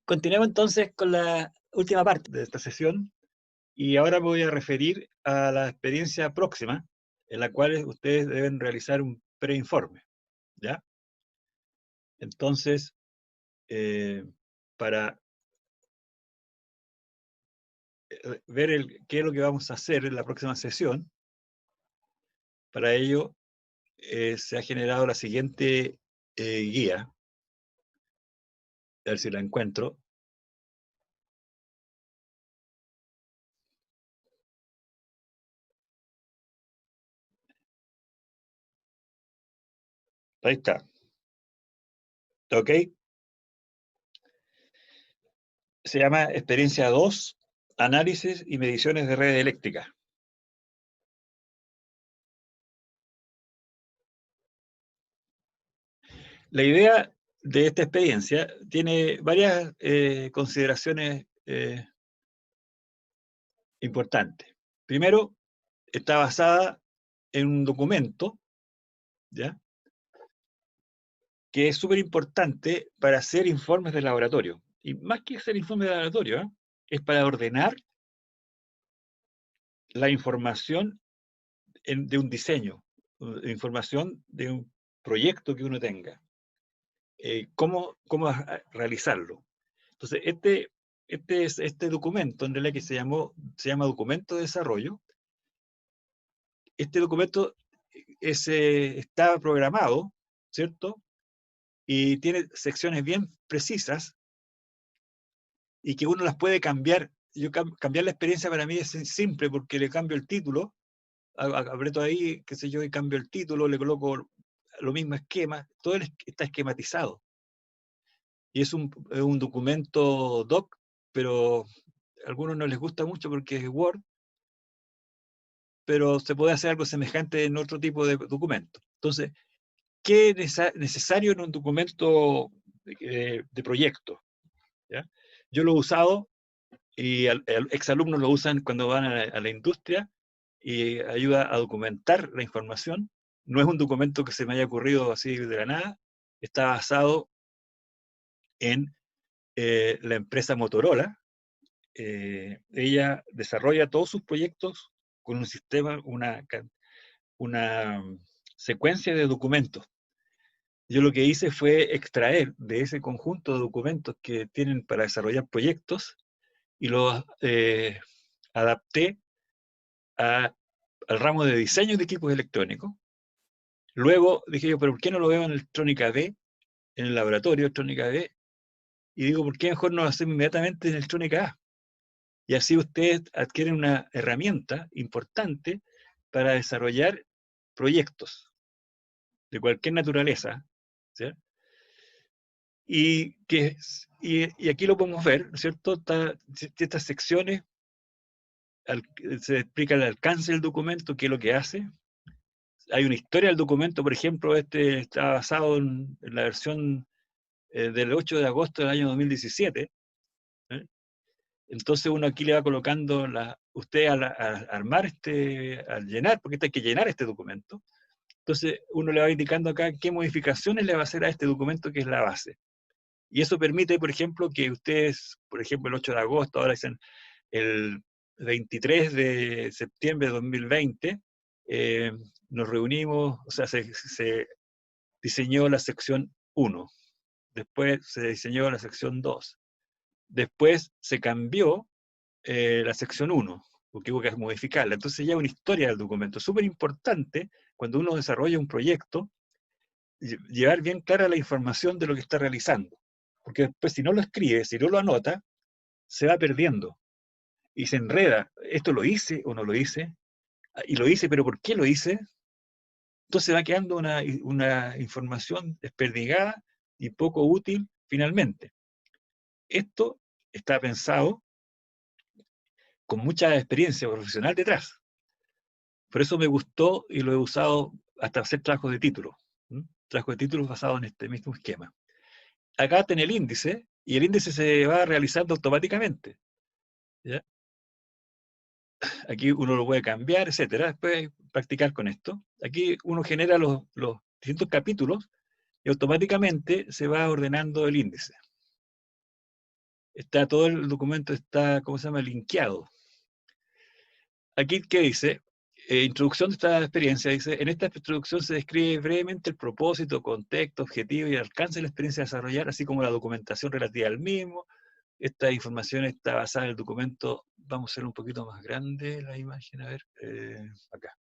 Continuemos entonces con la última parte de esta sesión y ahora me voy a referir a la experiencia próxima en la cual ustedes deben realizar un preinforme, ¿ya? Entonces, para ver qué es lo que vamos a hacer en la próxima sesión, para ello se ha generado la siguiente guía, a ver si la encuentro. Ahí está. ¿Ok? Se llama Experiencia 2, Análisis y Mediciones de Redes Eléctricas. La idea de esta experiencia tiene varias consideraciones importantes. Primero, está basada en un documento, ¿ya?, que es súper importante para hacer informes de laboratorio. Y más que hacer informes de laboratorio, es para ordenar la información de un diseño, información de un proyecto que uno tenga. Cómo realizarlo. Entonces, este documento, en realidad, que se llama documento de desarrollo. Este documento está programado, ¿cierto? Y tiene secciones bien precisas y que uno las puede cambiar. Cambiar la experiencia para mí es simple, porque le cambio el título, aprieto ahí, qué sé yo, y cambio el título, le coloco lo mismo esquema, todo está esquematizado. Y es un documento doc, pero a algunos no les gusta mucho porque es Word, pero se puede hacer algo semejante en otro tipo de documento. Entonces, ¿qué es necesario en un documento de proyecto? ¿Ya? Yo lo he usado y exalumnos lo usan cuando van a la industria y ayuda a documentar la información. No es un documento que se me haya ocurrido así de la nada, está basado en la empresa Motorola. Ella desarrolla todos sus proyectos con un sistema, una secuencia de documentos. Yo lo que hice fue extraer de ese conjunto de documentos que tienen para desarrollar proyectos y los adapté al ramo de diseño de equipos electrónicos. Luego dije yo, pero ¿por qué no lo veo en Electrónica D, en el laboratorio de Electrónica D? Y digo, ¿por qué mejor no lo hacemos inmediatamente en Electrónica A? Y así ustedes adquieren una herramienta importante para desarrollar proyectos de cualquier naturaleza, ¿sí? Y aquí lo podemos ver, ¿no es cierto? Estas secciones, se explica el alcance del documento, qué es lo que hace. Hay una historia del documento, por ejemplo, este está basado en la versión del 8 de agosto del año 2017. ¿eh? Entonces uno aquí le va colocando, usted al armar al llenar, porque hay que llenar este documento, entonces uno le va indicando acá qué modificaciones le va a hacer a este documento que es la base. Y eso permite, por ejemplo, que ustedes, por ejemplo, el 8 de agosto, ahora dicen el 23 de septiembre de 2020, nos reunimos, o sea, se diseñó la sección 1, después se diseñó la sección 2, después se cambió la sección 1, porque hubo que modificarla. Entonces ya una historia del documento. Súper importante cuando uno desarrolla un proyecto, llevar bien clara la información de lo que está realizando. Porque después, si no lo escribe, si no lo anota, se va perdiendo y se enreda. ¿Esto lo hice o no lo hice? Y lo hice, pero ¿por qué lo hice? Entonces va quedando una información desperdigada y poco útil finalmente. Esto está pensado con mucha experiencia profesional detrás. Por eso me gustó y lo he usado hasta hacer trabajos de título. Trabajos de títulos basados en este mismo esquema. Acá tiene el índice y el índice se va realizando automáticamente. ¿Ya? Aquí uno lo puede cambiar, etcétera. Después practicar con esto. Aquí uno genera los distintos capítulos y automáticamente se va ordenando el índice. está todo el documento, está, ¿cómo se llama?, linkeado. Aquí, ¿qué dice? Introducción de esta experiencia, dice, en esta introducción se describe brevemente el propósito, contexto, objetivo y alcance de la experiencia a desarrollar, así como la documentación relativa al mismo. Esta información está basada en el documento, vamos a hacer un poquito más grande la imagen, a ver, acá.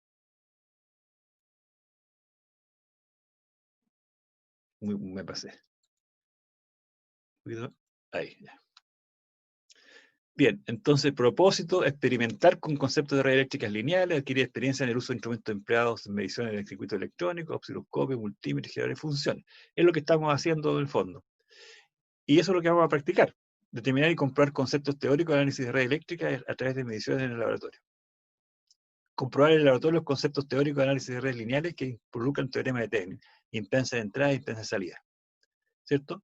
Me pasé. Ahí, ya. Bien, entonces, propósito, experimentar con conceptos de redes eléctricas lineales, adquirir experiencia en el uso de instrumentos empleados en mediciones del circuito electrónico, osciloscopio, multímetros, generadores de funciones. Es lo que estamos haciendo en el fondo. Y eso es lo que vamos a practicar. Determinar y comprobar conceptos teóricos de análisis de red eléctrica a través de mediciones en el laboratorio. Comprobar en el laboratorio los conceptos teóricos de análisis de redes lineales que involucran teorema de Thèvenin, impedancia de entrada e impedancia de salida. ¿Cierto?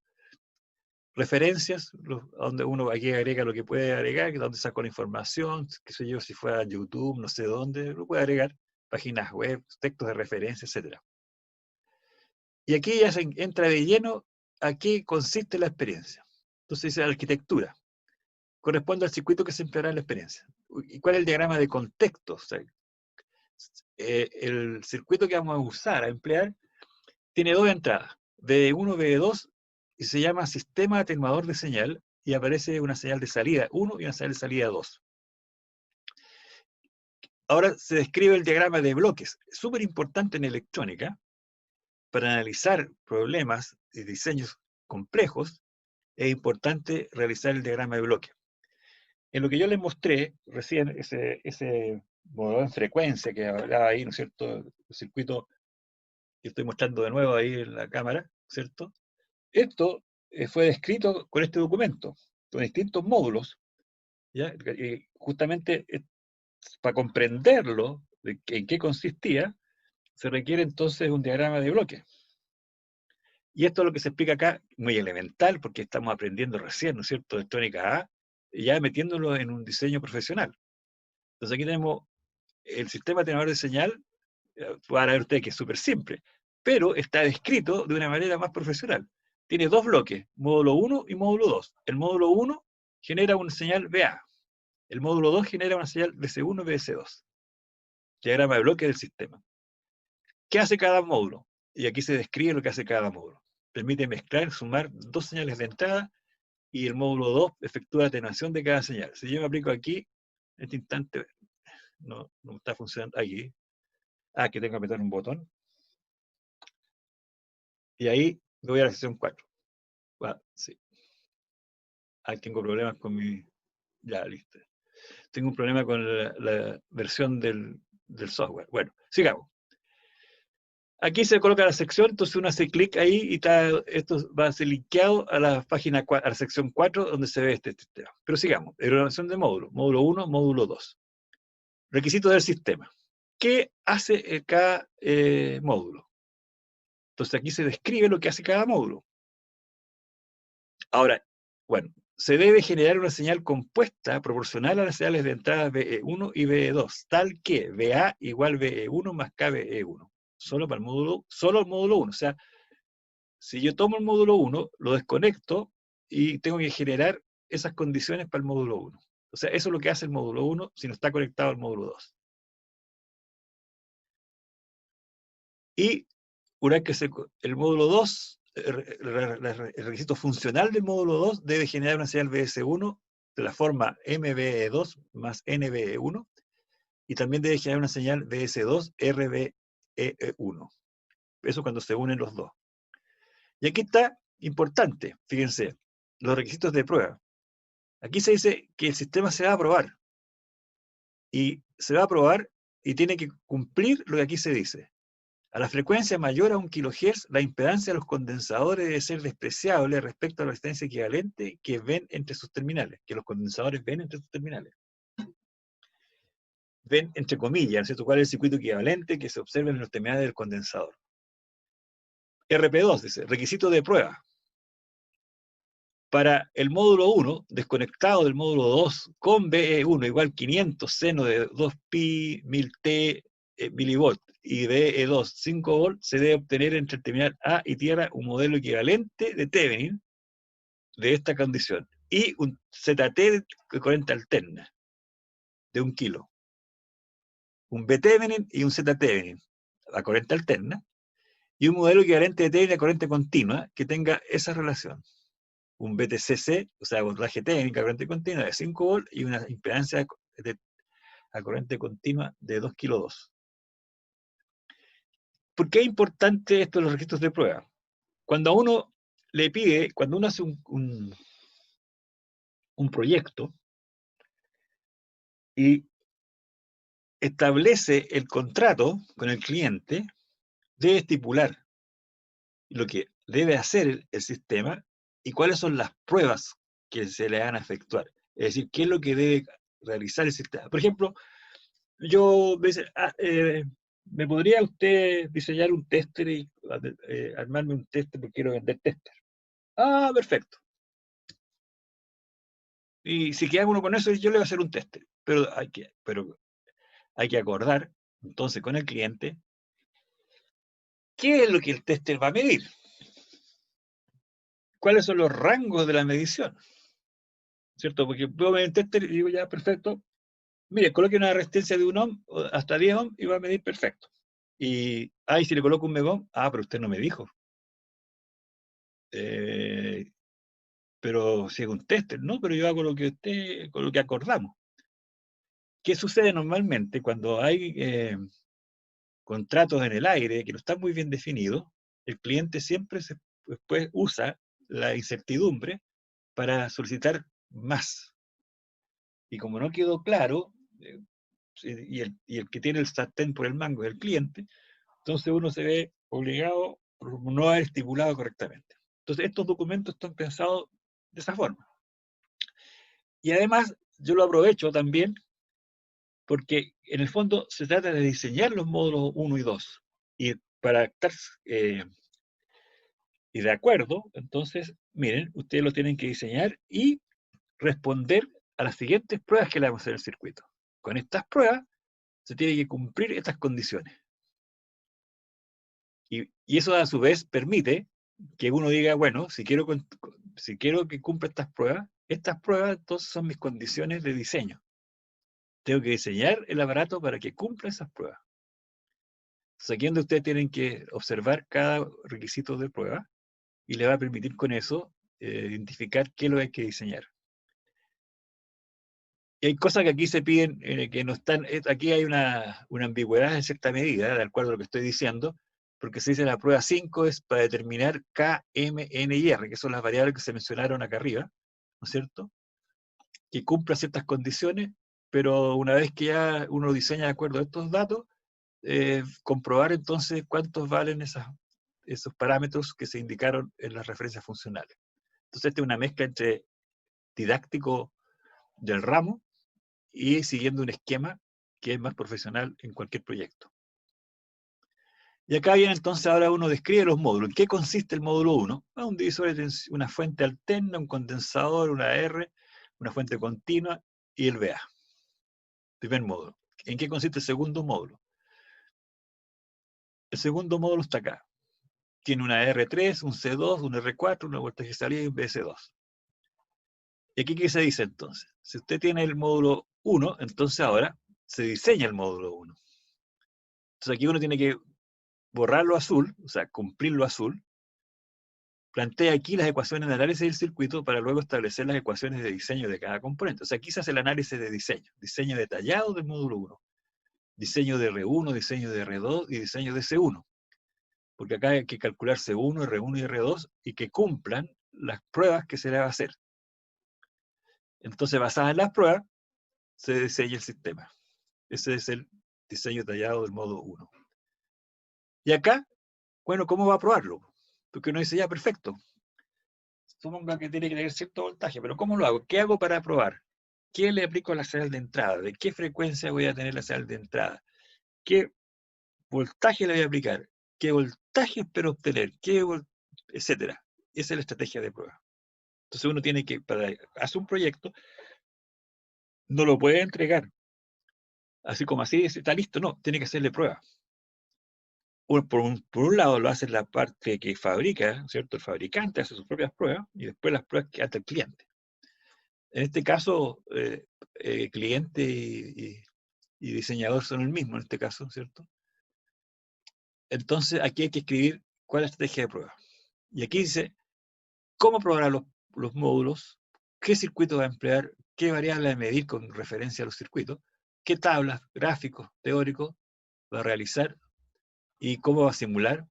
Referencias, donde uno aquí agrega lo que puede agregar, donde sacó la información, qué sé yo, si fuera YouTube, no sé dónde, lo puede agregar, páginas web, textos de referencia, etc. Y aquí ya se entra de lleno a qué consiste la experiencia. Entonces dice arquitectura. Corresponde al circuito que se empleará en la experiencia. ¿Y cuál es el diagrama de contexto? O sea, el circuito que vamos a usar, a emplear, tiene dos entradas, VD1, VD2, y se llama sistema atenuador de señal, y aparece una señal de salida 1 y una señal de salida 2. Ahora se describe el diagrama de bloques, súper importante en electrónica, para analizar problemas y diseños complejos, es importante realizar el diagrama de bloques. En lo que yo les mostré recién, ese modo en frecuencia que hablaba ahí, ¿no es cierto?, el circuito que estoy mostrando de nuevo ahí en la cámara, ¿cierto? Esto fue descrito con este documento, con distintos módulos, ¿ya? Y justamente para comprenderlo, en qué consistía, se requiere entonces un diagrama de bloques. Y esto es lo que se explica acá, muy elemental, porque estamos aprendiendo recién, ¿no es cierto?, electrónica A, ya metiéndolo en un diseño profesional. Entonces aquí tenemos el sistema atenuador de señal, para ver usted que es súper simple, pero está descrito de una manera más profesional. Tiene dos bloques, módulo 1 y módulo 2. El módulo 1 genera una señal VA. El módulo 2 genera una señal VC1 y VC2. Diagrama de bloque del sistema. ¿Qué hace cada módulo? Y aquí se describe lo que hace cada módulo. Permite mezclar, sumar dos señales de entrada y el módulo 2 efectúa la atenuación de cada señal. Si yo me aplico aquí, en este instante, no está funcionando aquí. Que tengo que apretar un botón. Y ahí voy a la sección 4. Sí. Tengo problemas con mi... Ya, listo. Tengo un problema con la versión del software. Bueno, sigamos. Aquí se coloca la sección, entonces uno hace clic ahí y esto va a ser linkeado a la página, a la sección 4, donde se ve este sistema. Pero sigamos. Evaluación de módulo. Módulo 1, módulo 2. Requisitos del sistema. ¿Qué hace cada módulo? Entonces aquí se describe lo que hace cada módulo. Ahora, bueno, se debe generar una señal compuesta proporcional a las señales de entrada VE1 y VE2, tal que VA igual VE1 más KVE1. Solo para el módulo 1. O sea, si yo tomo el módulo 1, lo desconecto y tengo que generar esas condiciones para el módulo 1. O sea, eso es lo que hace el módulo 1 si no está conectado al módulo 2. Y una vez que el módulo 2, el requisito funcional del módulo 2 debe generar una señal VS1 de la forma MVE2 más NVE1, y también debe generar una señal VS2 RVE1. Eso cuando se unen los dos. Y aquí está importante, fíjense, los requisitos de prueba. Aquí se dice que el sistema se va a probar. Y se va a probar y tiene que cumplir lo que aquí se dice. A la frecuencia mayor a 1 kHz, la impedancia de los condensadores debe ser despreciable respecto a la resistencia equivalente que ven entre sus terminales, que los condensadores ven entre sus terminales. Ven entre comillas, ¿no es cierto?, cuál es el circuito equivalente que se observa en los terminales del condensador. RP2 dice, requisito de prueba. Para el módulo 1, desconectado del módulo 2, con VE1 igual 500 seno de 2pi 1000t milivolt y VE2 5 volt, se debe obtener entre el terminal A y tierra un modelo equivalente de Thèvenin de esta condición. y un ZT de corriente alterna de 1 kilo. Un B-Thevenin y un Z-Thevenin a corriente alterna, y un modelo equivalente de Thevenin a corriente continua que tenga esa relación. Un BTCC, o sea, voltaje técnica a corriente continua de 5 volts y una impedancia a corriente continua de 2 kilo 2. ¿Por qué es importante esto de los registros de prueba? Cuando a uno le pide, cuando uno hace un proyecto y establece el contrato con el cliente, debe estipular lo que debe hacer el sistema y cuáles son las pruebas que se le van a efectuar. Es decir, qué es lo que debe realizar el sistema. Por ejemplo, yo me dice, ¿me podría usted diseñar un tester y armarme un tester porque quiero vender tester? Ah, perfecto. Y si queda uno con eso, yo le voy a hacer un tester. Pero hay que acordar entonces con el cliente qué es lo que el tester va a medir. ¿Cuáles son los rangos de la medición? ¿Cierto? Porque puedo medir el tester y digo, ya, perfecto. Mire, coloque una resistencia de 1 ohm hasta 10 ohm y va a medir perfecto. Y, si le coloco un megón, pero usted no me dijo. Pero si es un tester, no, pero yo hago con lo que acordamos. ¿Qué sucede normalmente cuando hay contratos en el aire que no están muy bien definidos? El cliente siempre después usa la incertidumbre para solicitar más. Y como no quedó claro, y el que tiene el sartén por el mango es el cliente, entonces uno se ve obligado por no haber estipulado correctamente. Entonces estos documentos están pensados de esa forma. Y además yo lo aprovecho también porque en el fondo se trata de diseñar los módulos 1 y 2. Y para estar y de acuerdo, entonces, miren, ustedes lo tienen que diseñar y responder a las siguientes pruebas que le vamos a hacer en el circuito. Con estas pruebas se tienen que cumplir estas condiciones. Y eso a su vez permite que uno diga, bueno, si quiero que cumpla estas pruebas entonces son mis condiciones de diseño. Tengo que diseñar el aparato para que cumpla esas pruebas. Entonces aquí es donde ustedes tienen que observar cada requisito de prueba y le va a permitir con eso identificar qué es lo que hay que diseñar. Y hay cosas que aquí se piden que no están, aquí hay una ambigüedad en cierta medida, de acuerdo a lo que estoy diciendo, porque se dice la prueba 5 es para determinar K, M, N y R, que son las variables que se mencionaron acá arriba, ¿no es cierto? Que cumpla ciertas condiciones, pero una vez que ya uno diseña de acuerdo a estos datos, comprobar entonces cuántos valen esos parámetros que se indicaron en las referencias funcionales. Entonces, esta es una mezcla entre didáctico del ramo y siguiendo un esquema que es más profesional en cualquier proyecto. Y acá viene entonces, ahora uno describe los módulos. ¿En qué consiste el módulo 1? Un divisor de tensión, una fuente alterna, un condensador, una R, una fuente continua y el VA. Primer módulo. ¿En qué consiste el segundo módulo? El segundo módulo está acá. Tiene una R3, un C2, un R4, una voltaje de salida y un BS2. ¿Y aquí qué se dice entonces? Si usted tiene el módulo 1, entonces ahora se diseña el módulo 1. Entonces aquí uno tiene que borrar lo azul, o sea, cumplir lo azul, plantea aquí las ecuaciones de análisis del circuito para luego establecer las ecuaciones de diseño de cada componente. O sea, aquí se hace el análisis de diseño detallado del módulo 1, diseño de R1, diseño de R2 y diseño de C1. Porque acá hay que calcular C1, R1 y R2 y que cumplan las pruebas que se le va a hacer. Entonces, basada en las pruebas, se diseña el sistema. Ese es el diseño detallado del módulo 1. Y acá, bueno, ¿cómo va a probarlo? Porque uno dice, ya, perfecto. Suponga que tiene que tener cierto voltaje, pero ¿cómo lo hago? ¿Qué hago para probar? ¿Qué le aplico a la señal de entrada? ¿De qué frecuencia voy a tener la señal de entrada? ¿Qué voltaje le voy a aplicar? ¿Qué voltaje espero obtener? Etcétera. Esa es la estrategia de prueba. Entonces uno tiene que, para hacer un proyecto, no lo puede entregar así como así, está listo, no, tiene que hacerle prueba. Por un lado lo hace la parte que fabrica, ¿cierto? El fabricante hace sus propias pruebas y después las pruebas que hace el cliente. En este caso, cliente y diseñador son el mismo en este caso, ¿cierto? Entonces, aquí hay que escribir cuál es la estrategia de prueba. Y aquí dice, ¿cómo probar los módulos? ¿Qué circuito va a emplear? ¿Qué variable va a medir con referencia a los circuitos? ¿Qué tablas, gráficos, teóricos va a realizar? ¿Y cómo va a simular?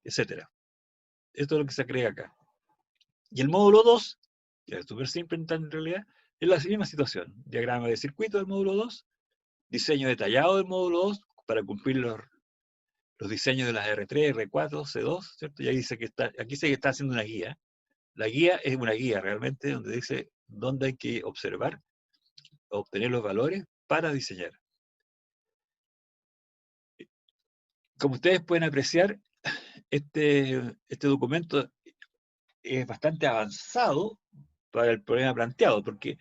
Etcétera. Esto es lo que se agrega acá. Y el módulo 2, que es súper simple en realidad, es la misma situación. Diagrama de circuito del módulo 2, diseño detallado del módulo 2 para cumplir los diseños de las R3, R4, C2, ¿cierto? Y ahí dice que aquí dice que está haciendo una guía. La guía es una guía realmente donde dice dónde hay que observar, obtener los valores para diseñar. Como ustedes pueden apreciar, este documento es bastante avanzado para el problema planteado, porque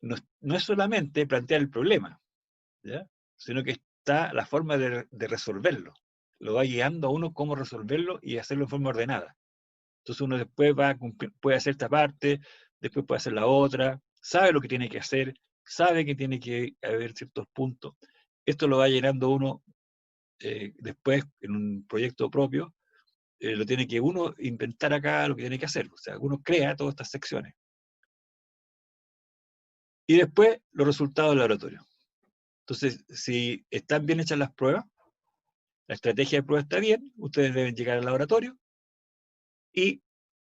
no es solamente plantear el problema, ¿ya? Sino que está la forma de resolverlo. Lo va guiando a uno cómo resolverlo y hacerlo en forma ordenada. Entonces uno después puede hacer esta parte, después puede hacer la otra, sabe lo que tiene que hacer, sabe que tiene que haber ciertos puntos. Esto lo va llenando uno después en un proyecto propio, lo tiene que uno inventar acá lo que tiene que hacer. O sea, uno crea todas estas secciones. Y después los resultados del laboratorio. Entonces, si están bien hechas las pruebas, la estrategia de prueba está bien, ustedes deben llegar al laboratorio y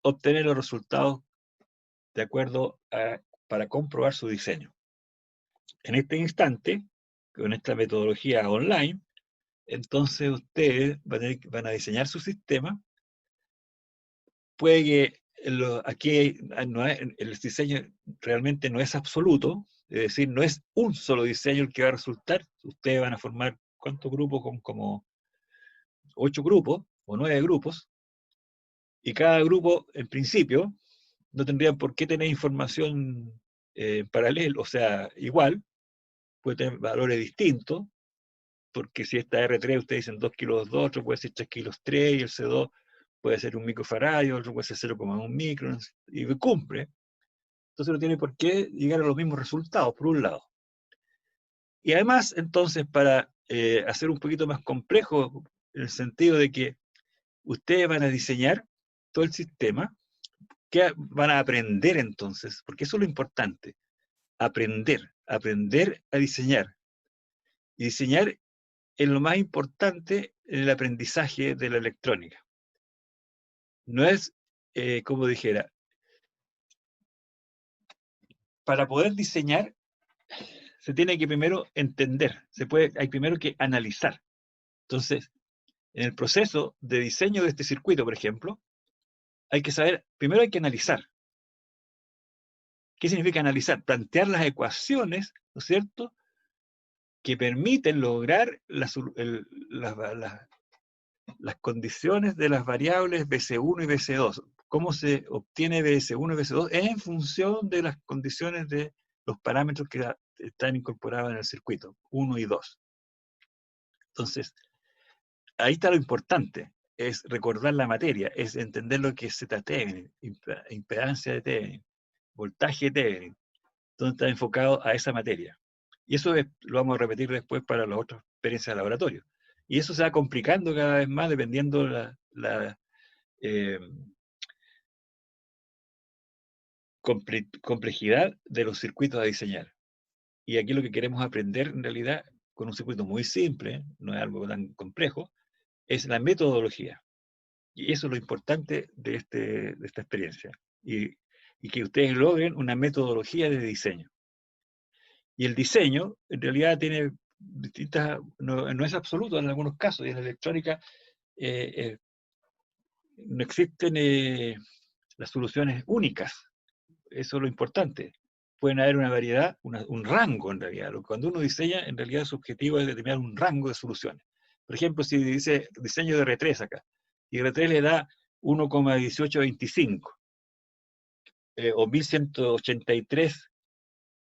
obtener los resultados de acuerdo para comprobar su diseño. En este instante, con esta metodología online, entonces ustedes van a diseñar su sistema. Puede que aquí el diseño realmente no es absoluto, es decir, no es un solo diseño el que va a resultar. Ustedes van a formar, ¿cuántos grupos? Como 8 grupos o 9 grupos, y cada grupo, en principio, no tendrían por qué tener información paralela, o sea, igual, puede tener valores distintos, porque si esta R3 ustedes dicen 2 kilos 2, otro puede ser 3 kilos 3, y el C2 puede ser 1 microfaradio, otro puede ser 0,1 microns, y cumple. Entonces no tiene por qué llegar a los mismos resultados, por un lado. Y además, entonces, para hacer un poquito más complejo, en el sentido de que ustedes van a diseñar todo el sistema, ¿qué van a aprender entonces? Porque eso es lo importante, aprender a diseñar. Y diseñar es lo más importante en el aprendizaje de la electrónica. No es, como dijera, para poder diseñar se tiene que primero entender, hay primero que analizar. Entonces, en el proceso de diseño de este circuito, por ejemplo, hay que saber, primero hay que analizar. ¿Qué significa analizar? Plantear las ecuaciones, ¿no es cierto?, que permiten lograr las condiciones de las variables BC1 y BC2. ¿Cómo se obtiene BS1 y BC2? En función de las condiciones de los parámetros que están incorporados en el circuito, 1 y 2. Entonces, ahí está lo importante, es recordar la materia, es entender lo que es Z-Thevenin, impedancia de Thevenin, voltaje de Thevenin, donde está enfocado a esa materia. Y eso lo vamos a repetir después para las otras experiencias de laboratorio. Y eso se va complicando cada vez más dependiendo la eh, complejidad de los circuitos a diseñar. Y aquí lo que queremos aprender en realidad con un circuito muy simple, no es algo tan complejo, es la metodología. Y eso es lo importante de esta experiencia. Y que ustedes logren una metodología de diseño. Y el diseño, en realidad, tiene distintas, no es absoluto en algunos casos, y en la electrónica no existen las soluciones únicas. Eso es lo importante. Pueden haber una variedad, un rango en realidad. Cuando uno diseña, en realidad su objetivo es determinar un rango de soluciones. Por ejemplo, si dice diseño de R3 acá, y R3 le da 1,1825 o 1183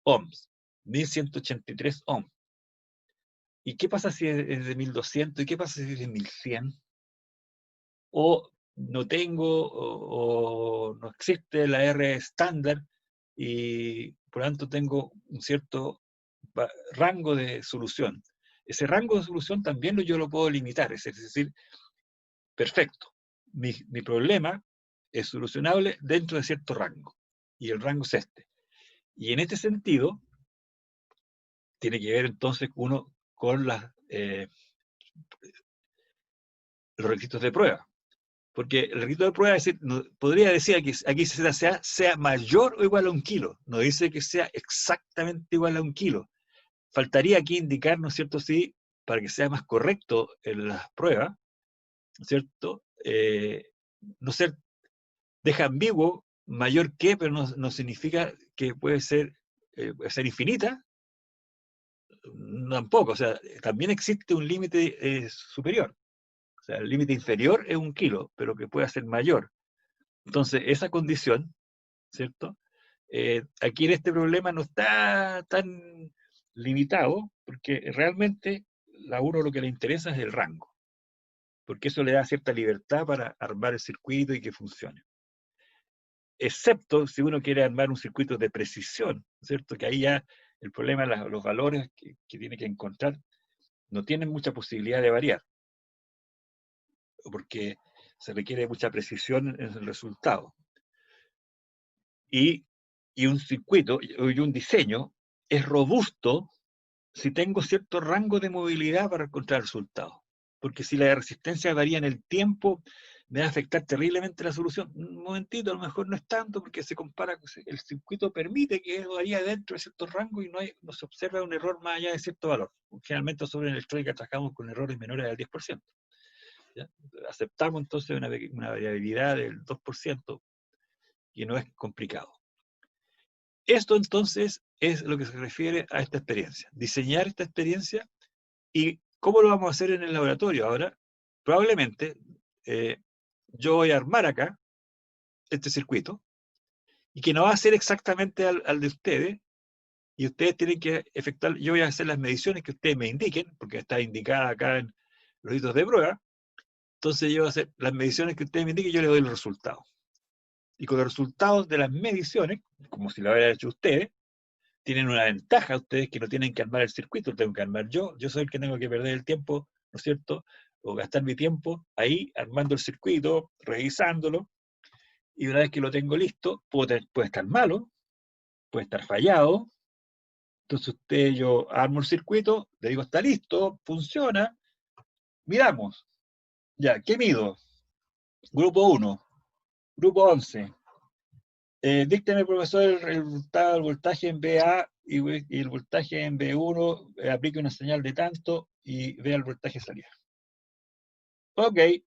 ohms. 1183 ohms. ¿Y qué pasa si es de 1200? ¿Y qué pasa si es de 1100? O no tengo, o no existe la R estándar, y por lo tanto tengo un cierto rango de solución. Ese rango de solución también yo lo puedo limitar, es decir, perfecto, mi problema es solucionable dentro de cierto rango, y el rango es este. Y en este sentido, tiene que ver entonces uno con los requisitos de prueba. Porque el requisito de prueba es decir, no, podría decir que aquí sea mayor o igual a 1 kilo. No dice que sea exactamente igual a 1 kilo. Faltaría aquí indicar, ¿no es cierto? Sí, para que sea más correcto en las pruebas, ¿no es cierto? No ser, deja ambiguo mayor que, pero no significa que puede ser infinita, tampoco. O sea, también existe un límite superior. O sea, el límite inferior es 1 kilo, pero que pueda ser mayor. Entonces, esa condición, ¿cierto? Aquí en este problema no está tan limitado, porque realmente a uno lo que le interesa es el rango, porque eso le da cierta libertad para armar el circuito y que funcione. Excepto si uno quiere armar un circuito de precisión, ¿cierto? Que ahí ya el problema, los valores que tiene que encontrar, no tienen mucha posibilidad de variar, porque se requiere mucha precisión en el resultado. Y un circuito y un diseño es robusto si tengo cierto rango de movilidad para encontrar resultados. Porque si la resistencia varía en el tiempo, me va a afectar terriblemente la solución. Un momentito, a lo mejor no es tanto, porque se compara, el circuito permite que varía dentro de ciertos rangos y no se observa un error más allá de cierto valor. Generalmente sobre electrónica trabajamos con errores menores al 10%. ¿Ya? Aceptamos entonces una variabilidad del 2%, y no es complicado. Esto entonces es lo que se refiere a esta experiencia. Diseñar esta experiencia. ¿Y cómo lo vamos a hacer en el laboratorio? Ahora, probablemente yo voy a armar acá este circuito, y que no va a ser exactamente al de ustedes, y ustedes tienen que efectuar, yo voy a hacer las mediciones que ustedes me indiquen, porque está indicada acá en los hitos de prueba. Entonces yo voy a hacer las mediciones que ustedes me indiquen y yo les doy los resultados. Y con los resultados de las mediciones, como si lo hubieran hecho ustedes, tienen una ventaja ustedes, que no tienen que armar el circuito, lo tengo que armar yo soy el que tengo que perder el tiempo, ¿no es cierto? O gastar mi tiempo ahí armando el circuito, revisándolo, y una vez que lo tengo listo, puede estar malo, puede estar fallado. Entonces yo armo el circuito, le digo está listo, funciona, miramos, ya, ¿qué mido? Grupo 1, grupo 11. Dícteme, profesor, el resultado del voltaje en BA y el voltaje en B1, aplique una señal de tanto y vea el voltaje salir. Ok, ahí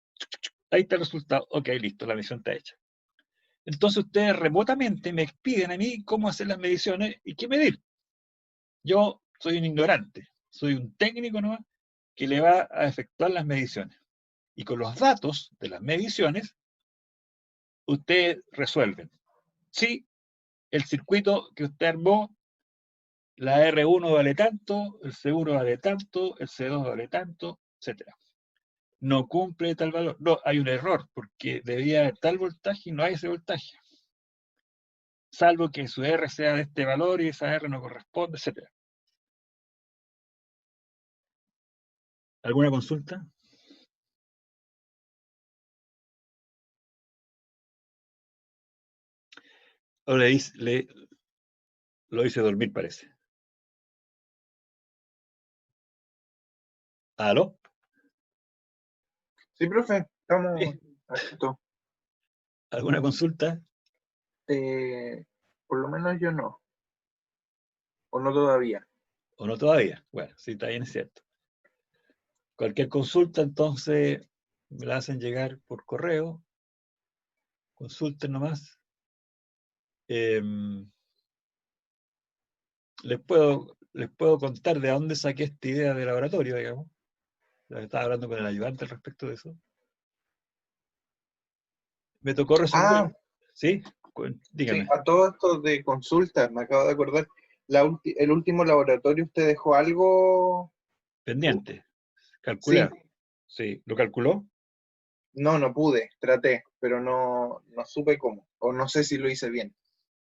está el resultado. Ok, listo, la medición está hecha. Entonces ustedes remotamente me piden a mí cómo hacer las mediciones y qué medir. Yo soy un ignorante, soy un técnico nomás que le va a efectuar las mediciones. Y con los datos de las mediciones, ustedes resuelven. Sí, el circuito que usted armó, la R1 vale tanto, el C1 vale tanto, el C2 vale tanto, etc. No cumple tal valor. No, hay un error, porque debía haber tal voltaje y no hay ese voltaje. Salvo que su R sea de este valor y esa R no corresponde, etc. ¿Alguna consulta? O lo hice dormir, parece. ¿Aló? Sí, profe, estamos ¿Sí? atentos. ¿Alguna consulta? Por lo menos yo no, o no todavía. ¿O no todavía? Bueno, sí, está bien, es cierto. Cualquier consulta, entonces, me la hacen llegar por correo. Consulten nomás. Eh, les puedo contar de dónde saqué esta idea de laboratorio, digamos. Estaba hablando con el ayudante al respecto de eso. Me tocó resolver. Ah, ¿Sí? sí, Dígame. a todo esto de consultas, me acabo de acordar. El último laboratorio, ¿usted dejó algo? Pendiente. Sí, Calcular. Sí. ¿Lo calculó? no pude, traté, pero no supe cómo, o no sé si lo hice bien.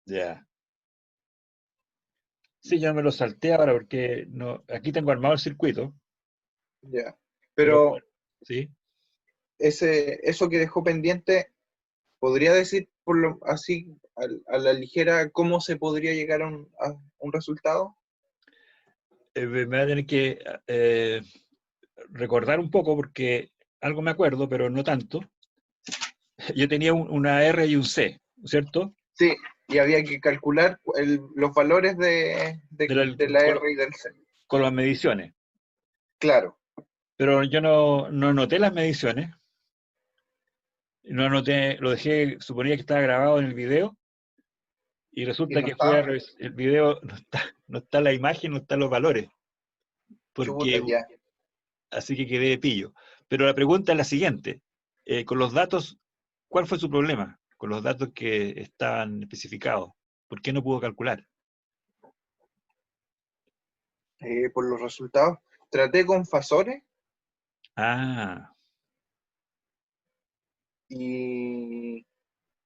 Ya. Sí, yo me lo salté ahora porque no, aquí tengo armado el circuito, Ya. pero Pero bueno, sí. eso que dejó pendiente, ¿podría decir así a la ligera cómo se podría llegar a un resultado? Me voy a tener que recordar un poco porque algo me acuerdo, pero no tanto. Yo tenía una R y un C, ¿cierto? Sí, y había que calcular los valores De la- de la con, R y del C. con las mediciones. Claro, Pero yo no anoté las mediciones, no anoté, lo dejé, suponía que estaba grabado en el video, y y resulta no que fui a estaba, revisar el video, no está la imagen, no están los valores, chuta, porque ya. así que quedé de pillo. Pero la pregunta es la siguiente, con los datos, ¿cuál fue su problema? Con los datos que estaban especificados, ¿por qué no pudo calcular? Por los resultados. Traté con Fasores Ah, y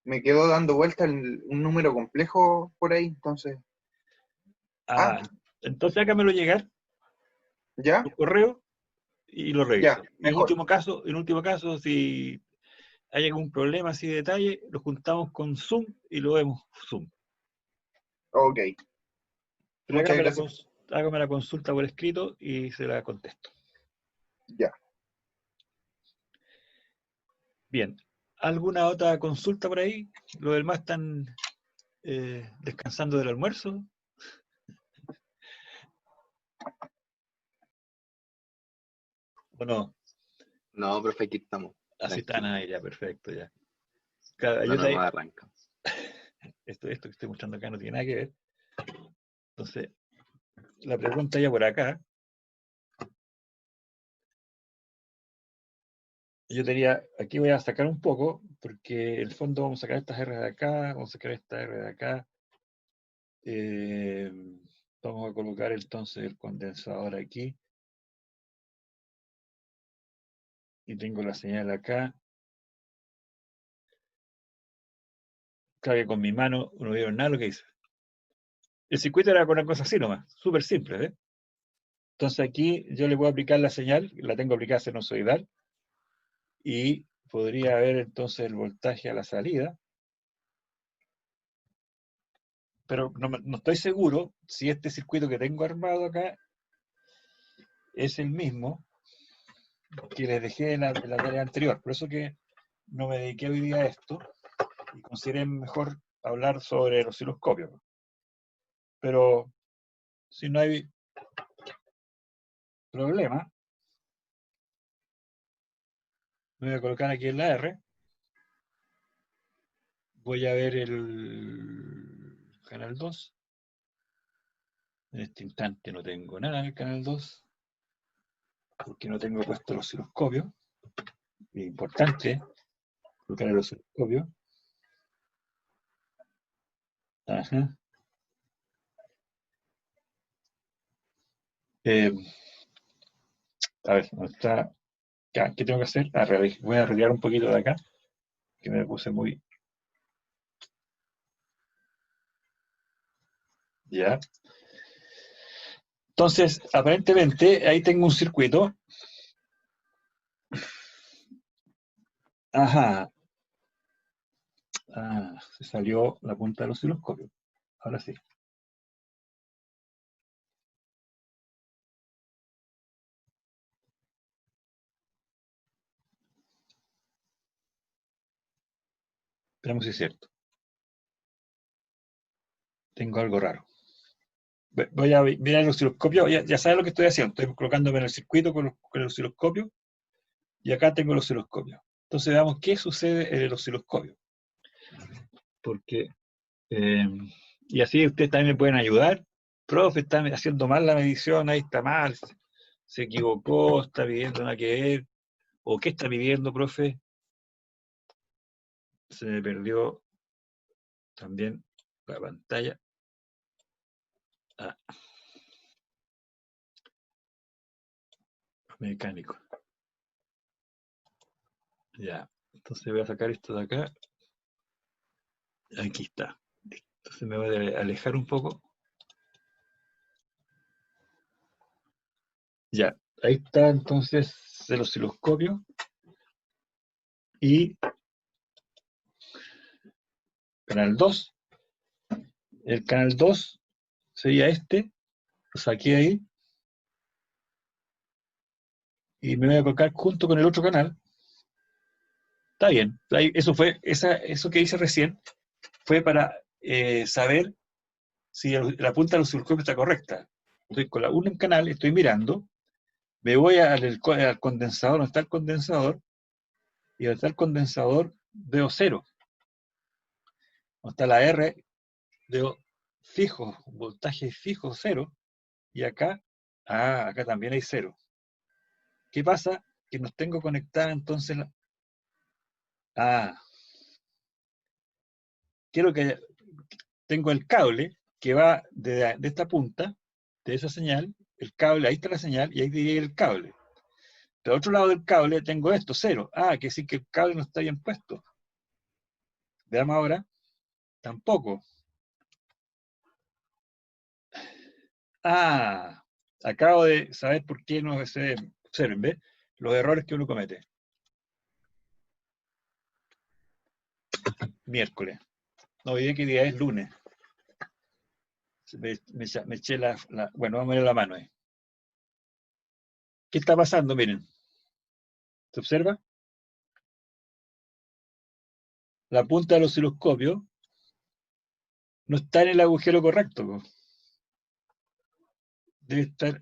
me quedó dando vuelta un número complejo por ahí, entonces, ah, ah, entonces hágamelo llegar ya, por correo y lo ya, reviso. Y mejor, en último caso, si hay algún problema así de detalle, lo juntamos con Zoom y lo vemos Zoom. ok, Pero muchas hágame gracias, hágame la consulta por escrito y se la contesto. ya. Bien. ¿Alguna otra consulta por ahí? ¿Lo demás están descansando del almuerzo? ¿O no? No, profe, aquí estamos, Así están tranquilo. ahí, ya, perfecto, ya. Claro, La normal arranca. esto que estoy mostrando acá no tiene nada que ver. Entonces, la pregunta ya por acá, yo tenía, aquí voy a sacar un poco, porque el fondo vamos a sacar estas R de acá, vamos a sacar esta R de acá. Eh, Vamos a colocar entonces el condensador aquí. Y tengo la señal acá. Claro que con mi mano no veo nada lo que hice. El circuito era con una cosa así nomás, súper simple, ¿eh? Entonces aquí yo le voy a aplicar la señal, la tengo aplicada sinusoidal, y podría ver entonces el voltaje a la salida, pero no estoy seguro si este circuito que tengo armado acá es el mismo que les dejé en la tarea anterior. Por eso que no me dediqué hoy día a esto y consideré mejor hablar sobre el osciloscopio. Pero si no hay problema, me voy a colocar aquí en la R. Voy a ver el canal 2. En este instante no tengo nada en el canal 2 porque no tengo puesto el osciloscopio. Es importante colocar el osciloscopio. Ajá. Eh, a ver, ¿dónde está? Ya, ¿qué tengo que hacer? Voy a retirar un poquito de acá, que me puse muy... Ya. Entonces, aparentemente, ahí tengo un circuito. Ajá. Ah, se salió la punta del osciloscopio. Ahora sí. Esperemos si es cierto. Tengo algo raro. Voy a mirar el osciloscopio. Ya sabes lo que estoy haciendo. Estoy colocándome en el circuito con el osciloscopio. Y acá tengo el osciloscopio. Entonces veamos qué sucede en el osciloscopio. Porque, eh, y así ustedes también me pueden ayudar. Profe, está haciendo mal la medición, ahí está mal, se equivocó, está pidiendo nada que ver. ¿O qué está pidiendo, profe? Se me perdió también la pantalla. Ah, mecánico. Ya. Entonces voy a sacar esto de acá. Aquí está. Entonces me voy a alejar un poco. Ya, ahí está entonces el osciloscopio y canal 2. El canal 2 sería este, lo saqué ahí y me voy a colocar junto con el otro canal. Está bien, eso que hice recién fue para saber si la punta del osciloscopio está correcta. Estoy con la una en canal, estoy mirando, me voy al condensador, donde está el condensador, y donde está el condensador veo cero. Donde está la R, veo fijo, voltaje fijo, cero, y acá también hay cero. ¿Qué pasa? Que nos tengo conectada entonces ah, quiero que tengo el cable que va de esta punta, de esa señal, el cable, ahí está la señal, y ahí diría el cable. Del otro lado del cable tengo esto, cero. Que sí que el cable no está bien puesto. Veamos ahora, tampoco. Acabo de saber por qué no se observen, ¿ves? Los errores que uno comete. Miércoles. No olvidé que día es lunes. Me eché bueno, vamos a ver la mano ahí. ¿Qué está pasando? Miren. ¿Se observa? La punta del osciloscopio no está en el agujero correcto. Po. Debe estar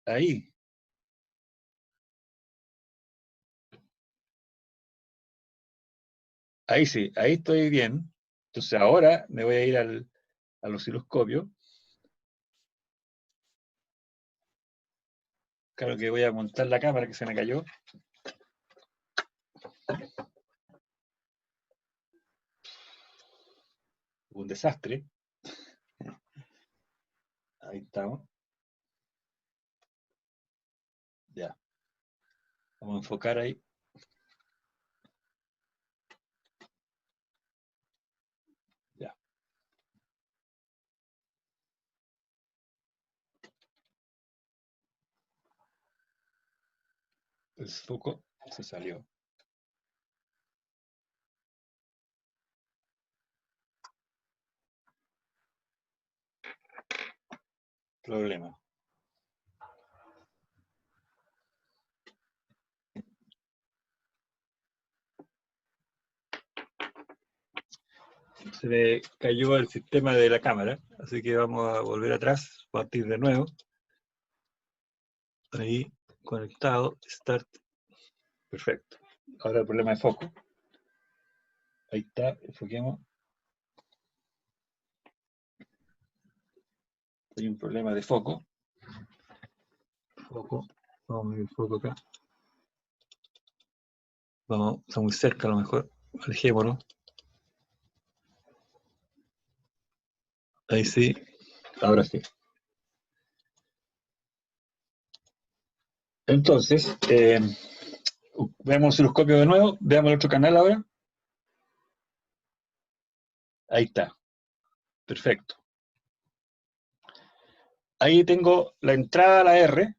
ahí. Ahí sí, ahí estoy bien. Entonces ahora me voy a ir al osciloscopio. Claro que voy a montar la cámara que se me cayó. Un desastre. Ahí estamos. Ya. Vamos a enfocar ahí. Ya. El foco se salió. Problema. Se me cayó el sistema de la cámara, así que vamos a volver atrás, partir de nuevo. Ahí, conectado, start. Perfecto. Ahora el problema de foco. Ahí está, enfoquemos. Hay un problema de foco. Foco. Vamos a ver el foco acá. Vamos, está muy cerca a lo mejor. Alejémonos. Ahí sí. Ahora sí. Entonces, veamos el osciloscopio de nuevo. Veamos el otro canal ahora. Ahí está. Perfecto. Ahí tengo la entrada a la R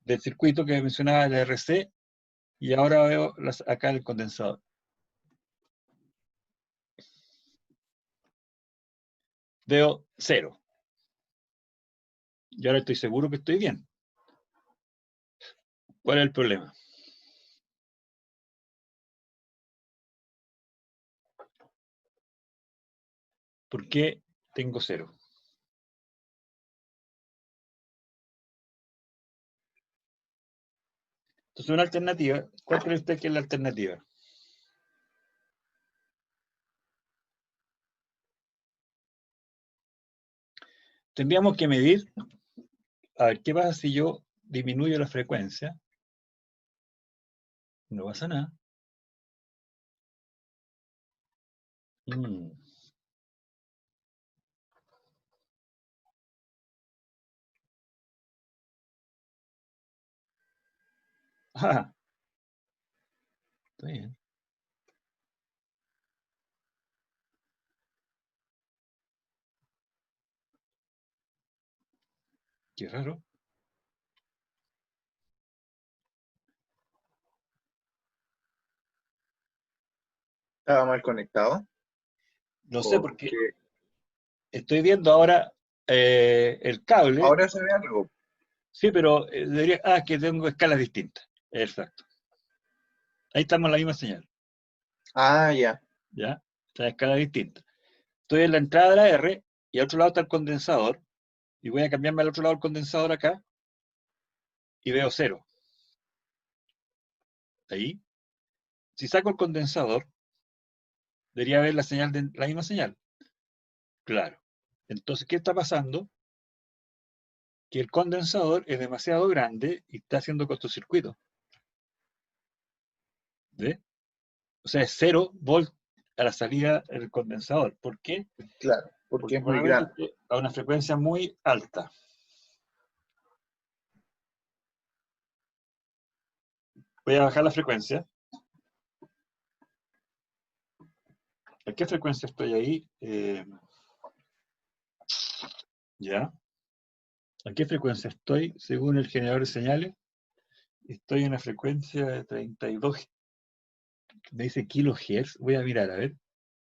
del circuito que mencionaba el RC y ahora veo acá el condensador. Veo cero. Y ahora estoy seguro que estoy bien. ¿Cuál es el problema? ¿Por qué tengo cero? Entonces, una alternativa. ¿Cuál cree usted que es la alternativa? Tendríamos que medir, a ver, ¿qué pasa si yo disminuyo la frecuencia? No pasa nada. Mm. Ah, está bien. Qué raro. ¿Estaba mal conectado? No sé, ¿O porque qué? estoy viendo ahora el cable. Ahora se ve algo. Sí, pero debería. Ah, que tengo escalas distintas. Exacto. Ahí estamos en la misma señal. Ah, ya. ¿Ya? Está en escala distinta. Estoy en la entrada de la R y al otro lado está el condensador. Y voy a cambiarme al otro lado del condensador acá y veo 0. Ahí. Si saco el condensador, debería ver la señal de la misma señal. Claro. Entonces, ¿qué está pasando? Que el condensador es demasiado grande y está haciendo cortocircuito. ¿Ve? O sea, es 0 volt a la salida del condensador. ¿Por qué? Claro, porque Porque es muy probablemente grande. esté a una frecuencia muy alta. Voy a bajar la frecuencia. ¿A qué frecuencia estoy ahí? Ya. ¿A qué frecuencia estoy? Según el generador de señales, estoy en una frecuencia de 32. Me dice kilohertz. Voy a mirar, a ver.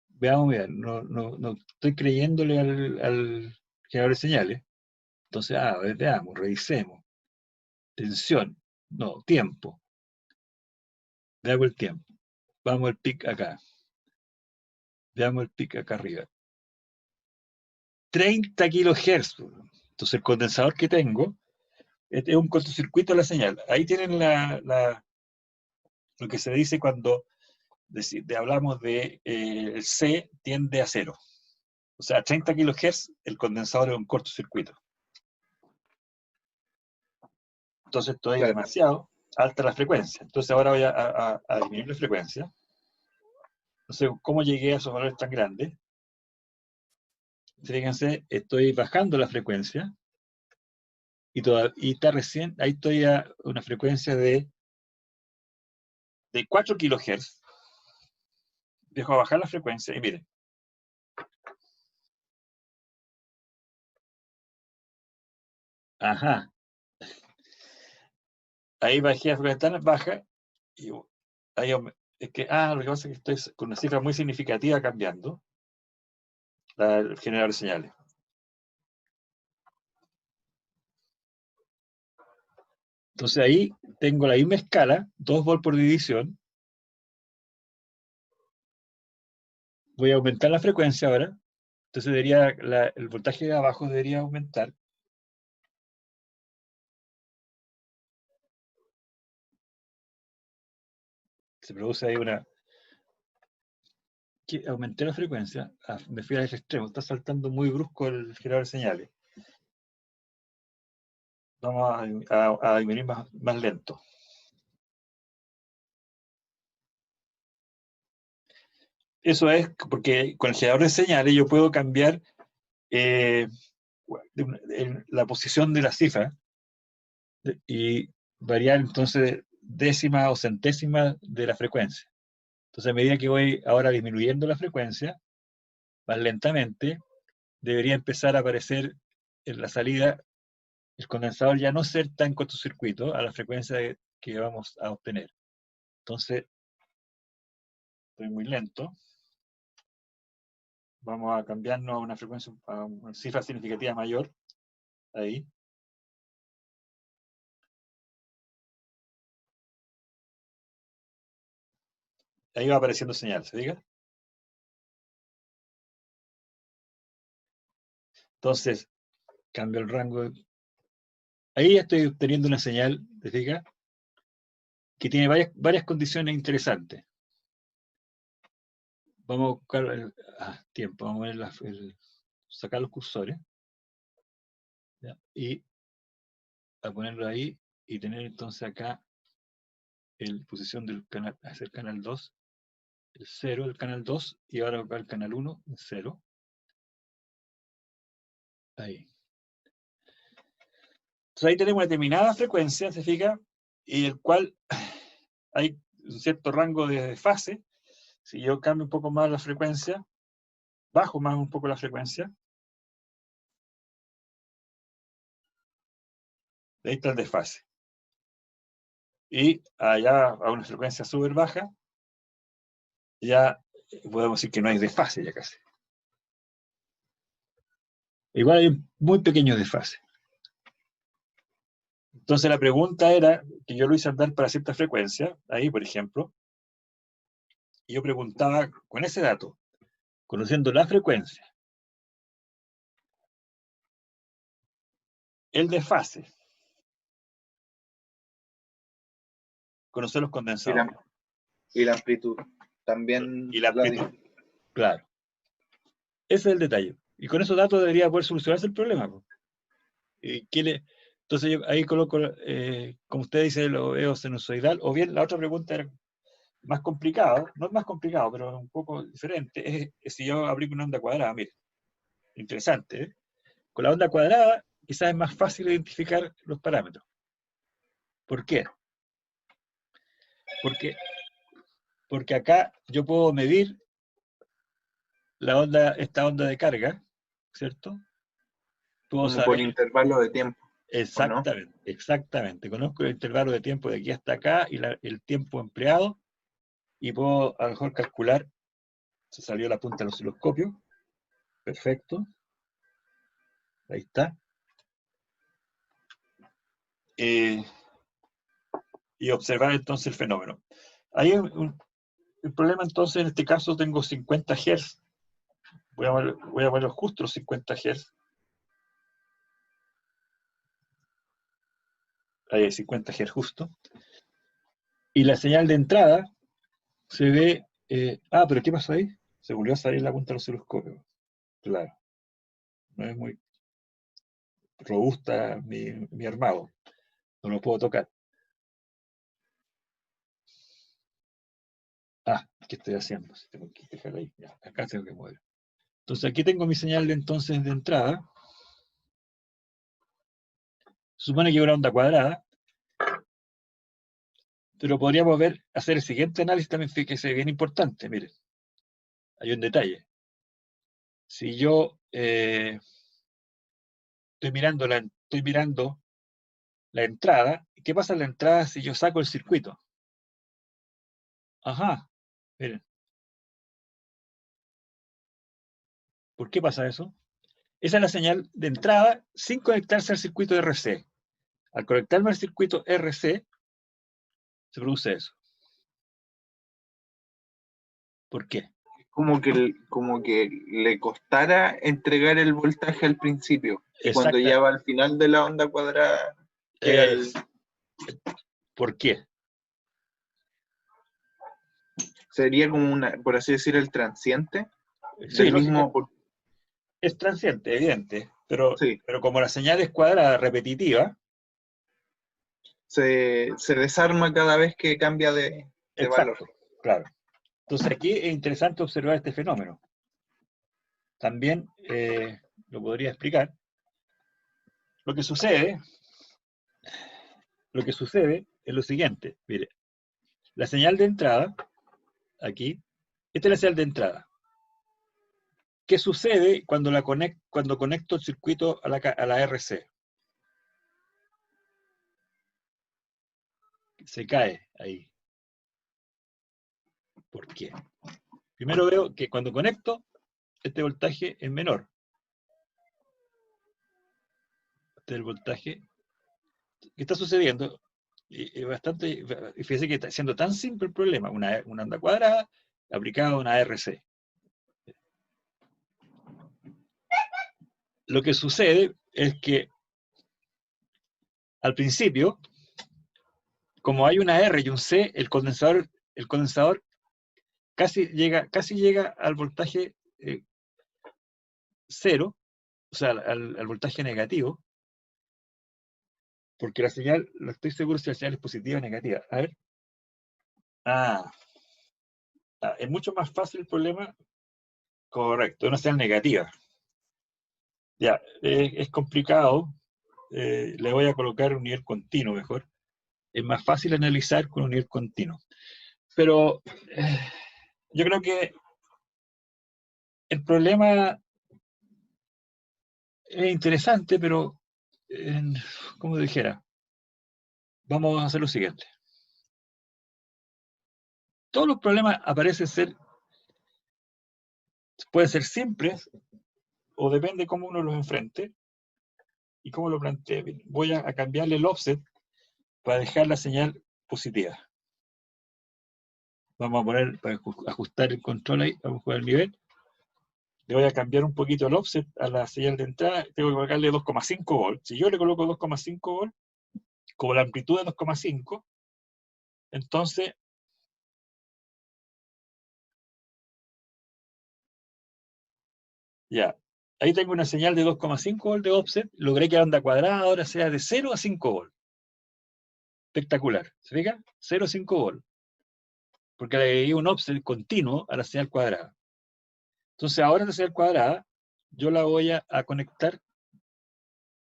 Veamos, mirar. No estoy creyéndole al generador de señales. Entonces, a ver, veamos, revisemos. Tensión. No, tiempo. Veamos el tiempo. Vamos al pic acá. Veamos el pic acá arriba. 30 kilohertz. Entonces, el condensador que tengo es un cortocircuito de la señal. Ahí tienen lo que se dice cuando hablamos de el C tiende a 0. O sea, a 30 kHz el condensador es un cortocircuito. Entonces estoy Claro. demasiado alta la frecuencia. Entonces ahora voy a disminuir la frecuencia. No sé cómo llegué a esos valores tan grandes. Fíjense, estoy bajando la frecuencia y está recién, ahí estoy a una frecuencia de 4 kHz. Dejo bajar la frecuencia y miren. Ajá. Ahí bajé a frecuencia tan baja y ahí es que, lo que pasa es que estoy con una cifra muy significativa cambiando el generador de señales. Entonces ahí tengo la misma escala, 2 volts por división. Voy a aumentar la frecuencia ahora. Entonces el voltaje de abajo debería aumentar. Se produce ahí una... Aumenté la frecuencia, me fui al extremo, está saltando muy brusco el generador de señales. Vamos a disminuir más lento. Eso es porque con el generador de señales yo puedo cambiar la posición de la cifra y variar entonces décimas o centésimas de la frecuencia. Entonces, a medida que voy ahora disminuyendo la frecuencia, más lentamente, debería empezar a aparecer en la salida el condensador ya no ser tan cortocircuito a la frecuencia que vamos a obtener. Entonces, estoy muy lento. Vamos a cambiarnos a una frecuencia, a una cifra significativa mayor. Ahí. Ahí va apareciendo señal, ¿se diga? Entonces, cambio el rango. Ahí estoy obteniendo una señal, ¿te fijas? Que tiene varias condiciones interesantes. Vamos a buscar tiempo, vamos a ver sacar los cursores, ¿ya? Y a ponerlo ahí y tener entonces acá la posición del canal, hacer el canal 2, el 0 del canal 2 y ahora acá el canal 1, el 0. Ahí. Entonces ahí tenemos una determinada frecuencia, se fija, y el cual hay un cierto rango de fase. Si yo cambio un poco más la frecuencia, bajo más un poco la frecuencia, ahí está el desfase. Y allá a una frecuencia súper baja, ya podemos decir que no hay desfase ya casi. Igual hay un muy pequeño desfase. Entonces la pregunta era, que yo lo hice andar para cierta frecuencia, ahí por ejemplo, y yo preguntaba con ese dato, conociendo la frecuencia, el desfase, conocer los Y condensadores. y la amplitud. También Y la amplitud. Claro. Ese es el detalle. Y con esos datos debería poder solucionarse el problema. Entonces yo ahí coloco, como usted dice, lo veo sinusoidal, o bien la otra pregunta era más complicada, no es más complicado, pero un poco diferente, es si yo aplico una onda cuadrada. Mire, interesante, ¿eh? Con la onda cuadrada quizás es más fácil identificar los parámetros. ¿Por qué? Porque acá yo puedo medir esta onda de carga, ¿cierto? Puedo como por saber intervalo de tiempo, ¿o no? exactamente. Conozco el intervalo de tiempo de aquí hasta acá y el tiempo empleado, y puedo a lo mejor calcular, se salió la punta del osciloscopio, perfecto, ahí está. Y observar entonces el fenómeno. Ahí el problema entonces, en este caso tengo 50 Hz, voy a poner justo los 50 Hz, ahí hay 50 Hz justo, y la señal de entrada se ve, pero ¿qué pasó ahí? Se volvió a salir la punta del osciloscopio, claro, no es muy robusta mi armado, no lo puedo tocar. ¿Qué estoy haciendo? Tengo que dejar ahí, ya, acá tengo que mover. Entonces aquí tengo mi señal de entrada, se supone que es una onda cuadrada, pero podríamos hacer el siguiente análisis también, fíjese, bien importante, miren, hay un detalle. Si yo estoy mirando la entrada, ¿qué pasa en la entrada si yo saco el circuito? Ajá, miren. ¿Por qué pasa eso? Esa es la señal de entrada sin conectarse al circuito RC. Al conectarme al circuito RC, se produce eso. ¿Por qué? Como que le costara entregar el voltaje al principio. Y cuando Exacta. ya va al final de la onda cuadrada, llega ¿Por qué? sería como por así decir, el transiente Sí, del mismo. es transiente, evidente, pero Sí, como la señal es cuadrada, repetitiva, se desarma cada vez que cambia de valor. exacto, claro. Entonces aquí es interesante observar este fenómeno. También lo podría explicar. Lo que sucede es lo siguiente. Mire, la señal de entrada, aquí, esta es la señal de entrada. ¿Qué sucede cuando conecto el circuito a la RC? Se cae ahí. ¿Por qué? Primero veo que cuando conecto, este voltaje es menor. Este es el voltaje. ¿Qué está sucediendo? Y bastante, fíjese que está siendo tan simple el problema, una onda cuadrada aplicada a una RC. Lo que sucede es que al principio, como hay una R y un C, el condensador casi llega al voltaje cero, o sea, al voltaje negativo, porque la señal, no estoy seguro si la señal es positiva o negativa. A ver. Es mucho más fácil el problema. Correcto, es una señal negativa. Ya, es complicado. Le voy a colocar un nivel continuo mejor. Es más fácil analizar con un nivel continuo. Pero yo creo que el problema es interesante, pero, como dijera, vamos a hacer lo siguiente. Todos los problemas parecen ser Pueden ser simples, o depende cómo uno los enfrente y cómo lo plantee. Voy a cambiarle el offset para dejar la señal positiva. Vamos a poner, para ajustar el control ahí, vamos a jugar el nivel. Le voy a cambiar un poquito el offset a la señal de entrada. Tengo que colocarle 2,5 volts. Si yo le coloco 2,5 volts, como la amplitud de 2,5, entonces ya, ahí tengo una señal de 2,5 volts de offset. Logré que la onda cuadrada ahora sea de 0 a 5 volts. Espectacular. ¿Se fija? 0 a 5 volts. Porque le agregué un offset continuo a la señal cuadrada. Entonces ahora la señal cuadrada, yo la voy a conectar.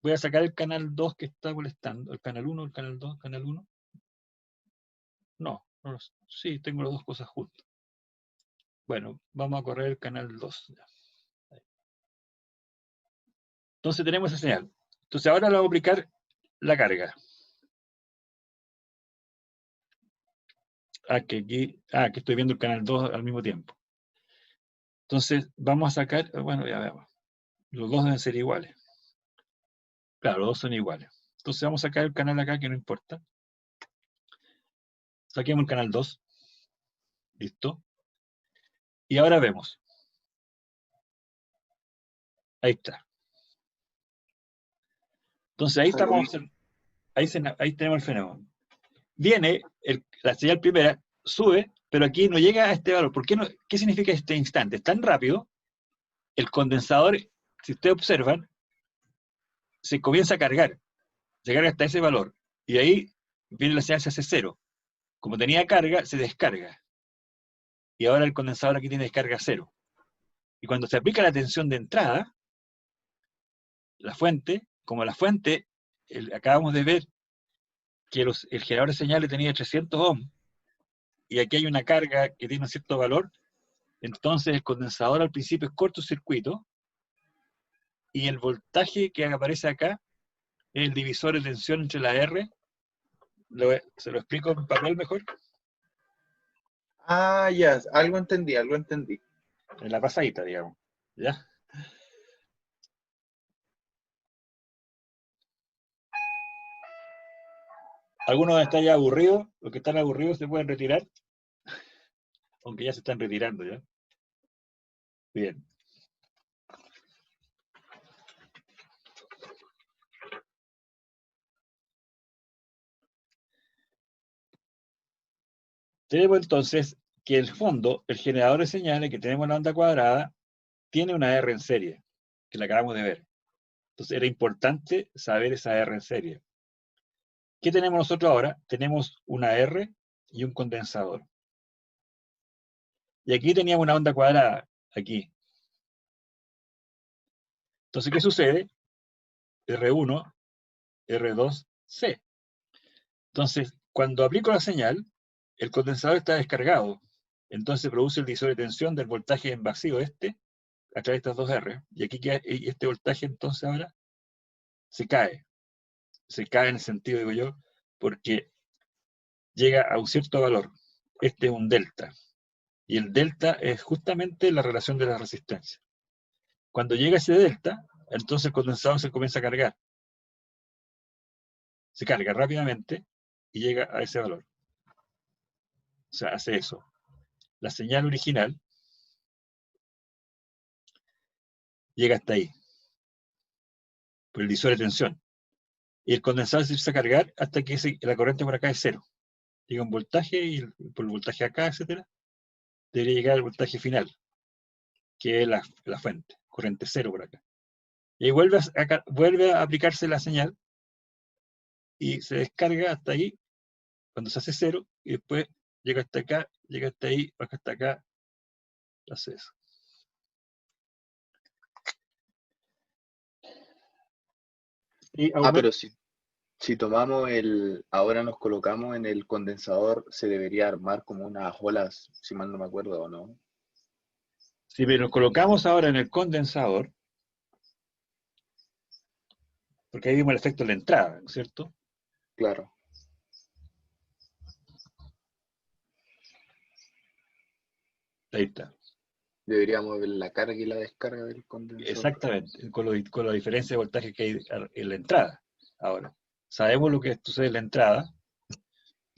Voy a sacar el canal 2 que está molestando. El canal 1, el canal 2, canal 1. No, sí, tengo las dos cosas juntas. Bueno, vamos a correr el canal 2. Entonces tenemos esa señal. Entonces ahora le voy a aplicar la carga. Que estoy viendo el canal 2 al mismo tiempo. Entonces vamos a sacar, bueno, ya veamos. Los dos deben ser iguales. Claro, los dos son iguales. Entonces vamos a sacar el canal acá, que no importa. Saquemos el canal 2. Listo. Y ahora vemos. Ahí está. Entonces ahí estamos, ahí tenemos el fenómeno. Viene la señal primera, sube, pero aquí no llega a este valor. ¿Por qué no? ¿Qué significa este instante? Es tan rápido, el condensador, si ustedes observan, se comienza a cargar. Se carga hasta ese valor. Y ahí viene la señal, se hace cero. Como tenía carga, se descarga. Y ahora el condensador aquí tiene descarga cero. Y cuando se aplica la tensión de entrada, la fuente, como la fuente, acabamos de ver que el generador de señales tenía 300 ohms, y aquí hay una carga que tiene un cierto valor, entonces el condensador al principio es cortocircuito, y el voltaje que aparece acá es el divisor de tensión entre la R. ¿Se lo explico en papel mejor? Ah, ya, algo entendí, algo entendí. En la pasadita, digamos. ¿Ya? Algunos están ya aburridos, los que están aburridos se pueden retirar, aunque ya se están retirando ya. Bien. Tenemos entonces que el fondo, el generador de señales que tenemos en la onda cuadrada, tiene una R en serie, que la acabamos de ver. Entonces era importante saber esa R en serie. ¿Qué tenemos nosotros ahora? Tenemos una R y un condensador. Y aquí teníamos una onda cuadrada, aquí. Entonces, ¿qué sucede? R1, R2, C. Entonces, cuando aplico la señal, el condensador está descargado. Entonces produce el divisor de tensión del voltaje en vacío a través de estas dos R. Y aquí y este voltaje entonces ahora se cae. Se cae en el sentido, digo yo, porque llega a un cierto valor. Este es un delta. Y el delta es justamente la relación de la resistencia. Cuando llega ese delta, entonces el condensador se comienza a cargar. Se carga rápidamente y llega a ese valor. O sea, hace eso. La señal original llega hasta ahí, por el divisor de tensión. Y el condensador se empieza a cargar hasta que la corriente por acá es cero. Llega un voltaje y por el voltaje acá, etcétera, debería llegar al voltaje final, que es la fuente, corriente cero por acá. Y ahí vuelve a aplicarse la señal y se descarga hasta ahí, cuando se hace cero, y después llega hasta acá, llega hasta ahí, baja hasta acá, hace eso. Pero si tomamos ahora nos colocamos en el condensador, se debería armar como unas olas, si mal no me acuerdo, ¿o no? Si nos colocamos ahora en el condensador, porque ahí vimos el efecto de la entrada, ¿no es cierto? Claro. Ahí está. Deberíamos ver la carga y la descarga del condensador. Exactamente, con la diferencia de voltaje que hay en la entrada. Ahora, sabemos lo que sucede en la entrada,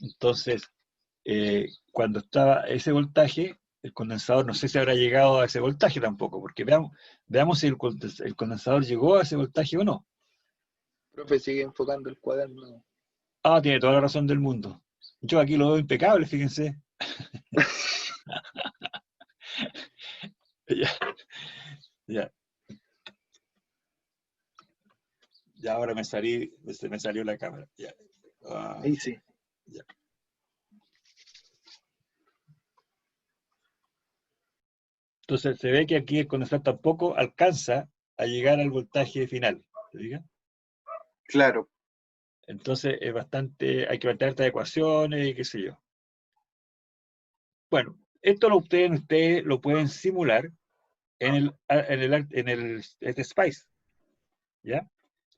entonces, cuando estaba ese voltaje, el condensador no sé si habrá llegado a ese voltaje tampoco, porque veamos si el condensador llegó a ese voltaje o no. Profe, sigue enfocando el cuaderno. Ah, tiene toda la razón del mundo. Yo aquí lo veo impecable, fíjense. Ya, ya. Ya ahora me salió la cámara. Ya. Ah, Ahí sí. ya. Entonces se ve que aquí el condensador tampoco alcanza a llegar al voltaje final. ¿Se fija? Claro. Entonces es bastante, hay que plantear estas ecuaciones y qué sé yo. Bueno, esto ustedes lo pueden simular en el SPICE, ¿ya?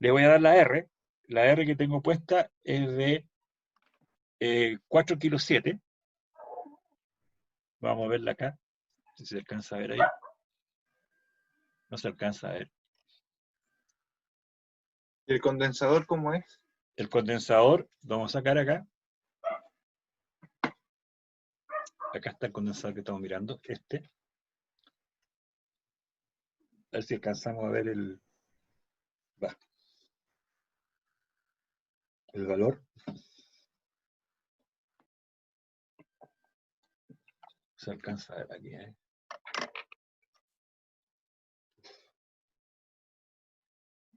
Le voy a dar la R que tengo puesta es de 4 kilos 7. Vamos a verla acá, si se alcanza a ver ahí. No se alcanza a ver. ¿El condensador cómo es? El condensador, vamos a sacar acá. Acá está el condensador que estamos mirando, este. A ver si alcanzamos a ver el valor. Se alcanza a ver aquí, ¿eh?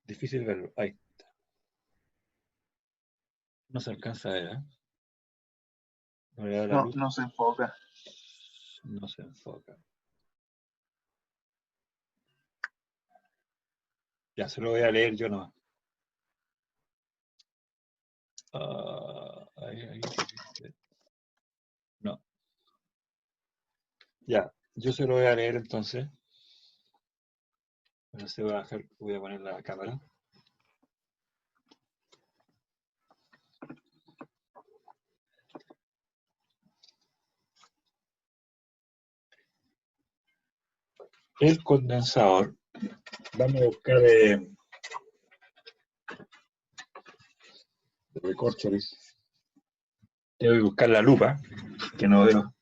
Difícil verlo. Ahí está. No se alcanza a ver, ¿eh? No le da la luz. No se enfoca. No se enfoca. Ya se lo voy a leer yo nomás. Ahí. No. Ya, yo se lo voy a leer entonces. Ahora se va a bajar, voy a poner la cámara. El condensador. Vamos a buscar de recorcholis. Tengo que buscar la lupa, que no veo.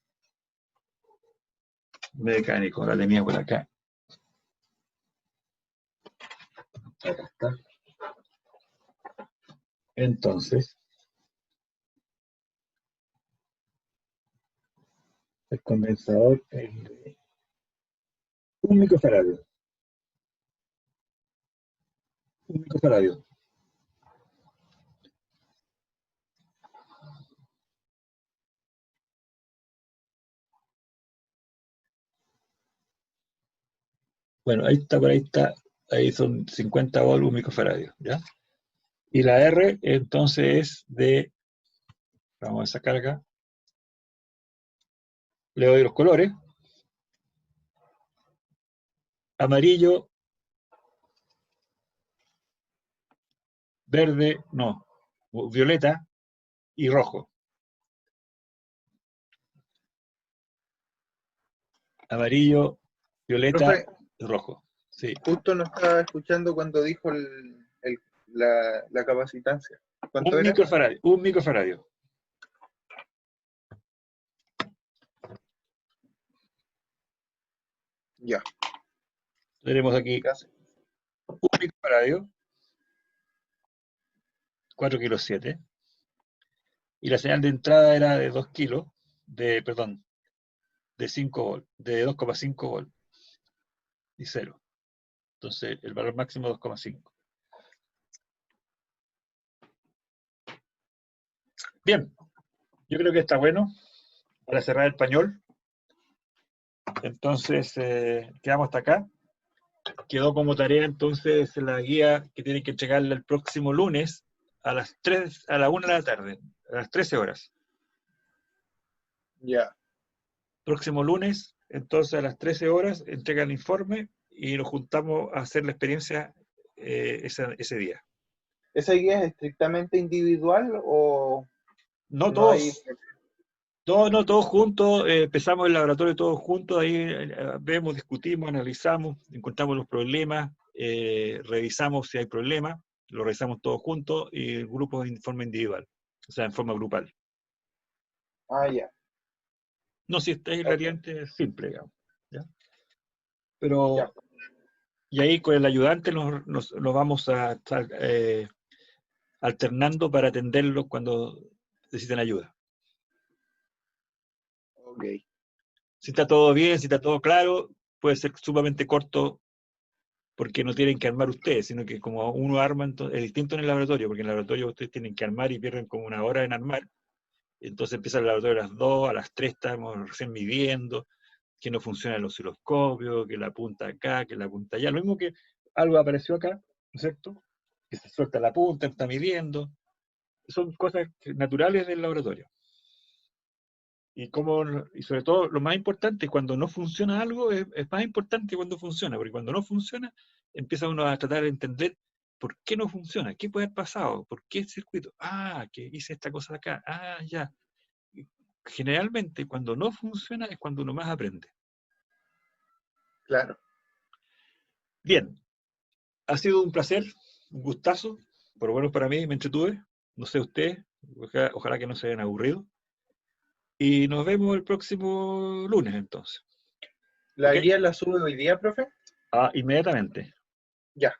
Mecánico, la tenía por acá. Acá está. Entonces, el condensador es de 1 microfaradio. 1 microfaradio. Bueno, ahí está, por ahí está. Ahí son 50 volts, 1 microfaradio, ¿ya? Y la R, entonces, es de... Vamos a sacar acá. Le doy los colores. Amarillo, verde, no, violeta y rojo. Amarillo, violeta Profe, y rojo. Sí. justo no estaba escuchando cuando dijo la capacitancia. ¿Cuánto Un era? microfaradio. 1 microfaradio. Ya. Tenemos aquí Casi. 1 microfaradio, 4 kilos 7. Y la señal de entrada era de 2 kilos, perdón, de 5 volt, de 2,5 volt y 0. Entonces, el valor máximo 2,5. Bien, yo creo que está bueno para cerrar el pañol. Entonces, quedamos hasta acá. Quedó como tarea entonces la guía que tienen que entregarle el próximo lunes a las 1 de la tarde, a las 13 horas. Ya. Próximo lunes, entonces a las 13 horas, entrega el informe y nos juntamos a hacer la experiencia ese día. ¿Esa guía es estrictamente individual o No no hay? todos, Todos juntos, empezamos el laboratorio todos juntos, ahí vemos, discutimos, analizamos, encontramos los problemas, revisamos si hay problemas, lo revisamos todos juntos y el grupo en forma individual, o sea, en forma grupal. Ah, ya. No, si está ahí Ok, relativamente simple, digamos. ¿Ya? Pero, ya. y ahí con el ayudante nos vamos a estar alternando para atenderlos cuando necesiten ayuda. Ok. Si está todo bien, si está todo claro, puede ser sumamente corto porque no tienen que armar ustedes, sino que como uno arma, es distinto en el laboratorio, porque en el laboratorio ustedes tienen que armar y pierden como una hora en armar. Entonces empieza el laboratorio a las 2, a las 3 estamos recién midiendo, que no funciona el osciloscopio, que la punta acá, que la punta allá. Lo mismo que algo apareció acá, ¿no es cierto? Que se suelta la punta, está midiendo. Son cosas naturales del laboratorio. Y sobre todo, lo más importante, cuando no funciona algo, es más importante cuando funciona, porque cuando no funciona, empieza uno a tratar de entender por qué no funciona, qué puede haber pasado, por qué el circuito, que hice esta cosa de acá, ya. Y generalmente, cuando no funciona, es cuando uno más aprende. Claro. Bien, ha sido un placer, un gustazo, por lo menos para mí, me entretuve, no sé ustedes, ojalá que no se hayan aburrido, y nos vemos el próximo lunes entonces, ¿La ¿ok? guía la sube hoy día, profe? Inmediatamente. Ya,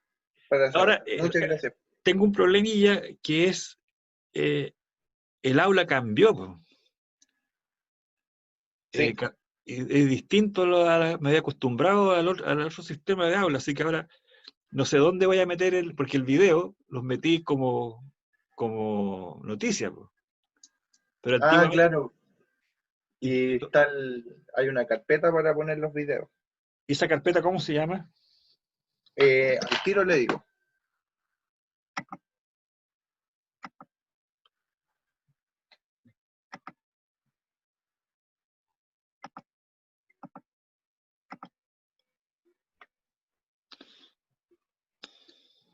para saber. Ahora, Muchas gracias. tengo un problemilla que es, eh, el aula cambió, po. Sí. Es distinto, me había acostumbrado al otro sistema de aula, así que ahora no sé dónde voy a meter porque el video los metí como noticia, po. Pero Ah, antiguamente, claro. Y hay una carpeta para poner los videos. ¿esa carpeta cómo se llama? Al tiro le digo.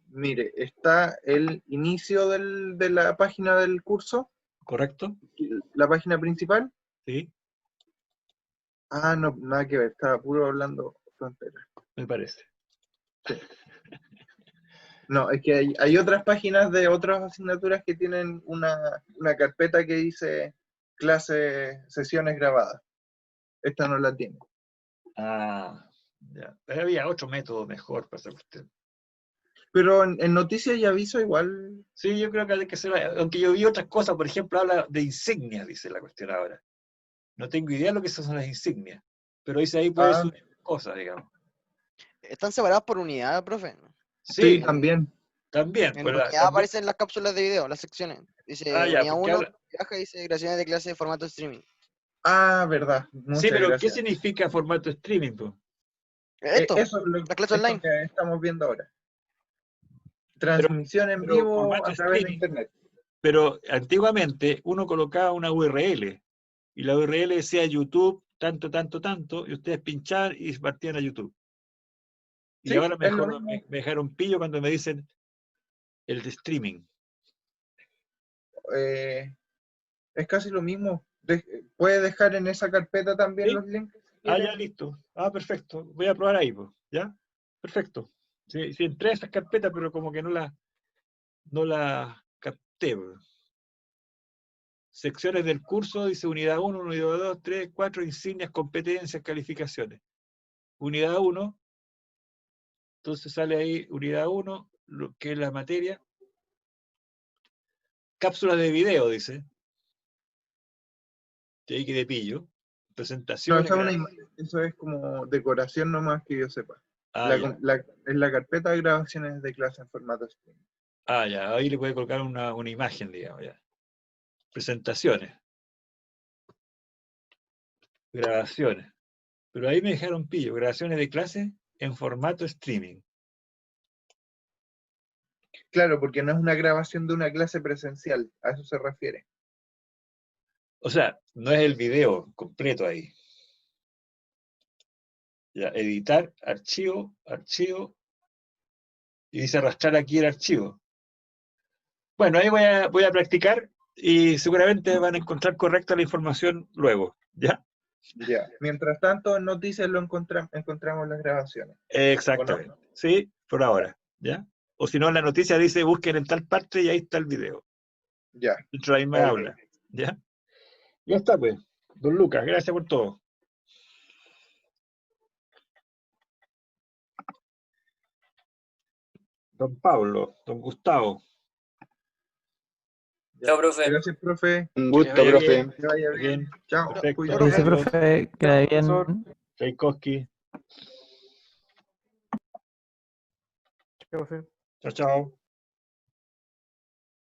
Mire, está el inicio de la página del curso, ¿Correcto? la página principal. Sí, Ah, no, nada que ver, estaba puro hablando frontera. me parece. Sí. No, es que hay otras páginas de otras asignaturas que tienen una carpeta que dice sesiones grabadas. Esta no la tiene. Ya. Pero había otro método mejor para esa cuestión. Pero en noticias y aviso igual. Sí, yo creo que hay que hacer, aunque yo vi otras cosas, por ejemplo, habla de insignias, dice la cuestión ahora. No tengo idea de lo que son las insignias, pero dice ahí puede Ah, subir cosas, digamos. Están separadas por unidad, profe. sí, Sí, también. también, En pues unidad también. aparecen las cápsulas de video, las secciones. Dice Ya, unidad porque 1, habla. viaja, dice creaciones de clase de formato streaming. Ah, verdad. Sí, Muchas pero ¿qué gracias. significa formato streaming, pues? Esto, Eso es la clase esto online. que estamos viendo ahora. Pero, Transmisión en pero vivo formato a través de streaming, Internet. pero antiguamente uno colocaba una URL y la URL decía YouTube, tanto, tanto, tanto, y ustedes pinchaban y partían a YouTube. Y Sí, ahora es lo mejor mismo. me dejaron pillo cuando me dicen el de streaming. eh, es casi lo mismo. Puede dejar en esa carpeta también ¿Sí? los links si Ya, quiere. listo. Perfecto. Voy a probar ahí, pues. ¿Ya? Perfecto. Sí, entré a esas carpetas, pero como que no la capté, pues. Secciones del curso, dice unidad 1, unidad 2, 3, 4, insignias, competencias, calificaciones. Unidad 1, entonces sale ahí unidad 1, lo que es la materia. Cápsulas de video, dice. De ahí que de pillo. No, Presentaciones, grabaciones. eso es como decoración nomás que yo sepa. Ya. En la carpeta de grabaciones de clase en formato streaming. Ya. Ahí le puede colocar una imagen, digamos, ya. Presentaciones. Grabaciones. Pero ahí me dejaron pillo. Grabaciones de clase en formato streaming. Claro, porque no es una grabación de una clase presencial, a eso se refiere. O sea, no es el video completo ahí. Ya, editar, archivo, archivo. Y dice arrastrar aquí el archivo. Bueno, ahí voy a practicar y seguramente van a encontrar correcta la información luego, ¿ya? Ya. Mientras tanto, en noticias encontramos las grabaciones. Exactamente. Sí, por ahora, ¿ya? O si no, la noticia dice busquen en tal parte y ahí está el video. Ya. Dentro de la misma aula, ¿ya? Ya está, pues. Don Lucas, gracias por todo. Don Pablo, don Gustavo. Chao, profe. Gracias, profe. Un gusto, vaya profe. bien. Que vaya bien. Chao. Perfecto. Cuídate. Dice, Adiós. profe, que vaya bien. Tchaikovsky. Profe. Chao, chao.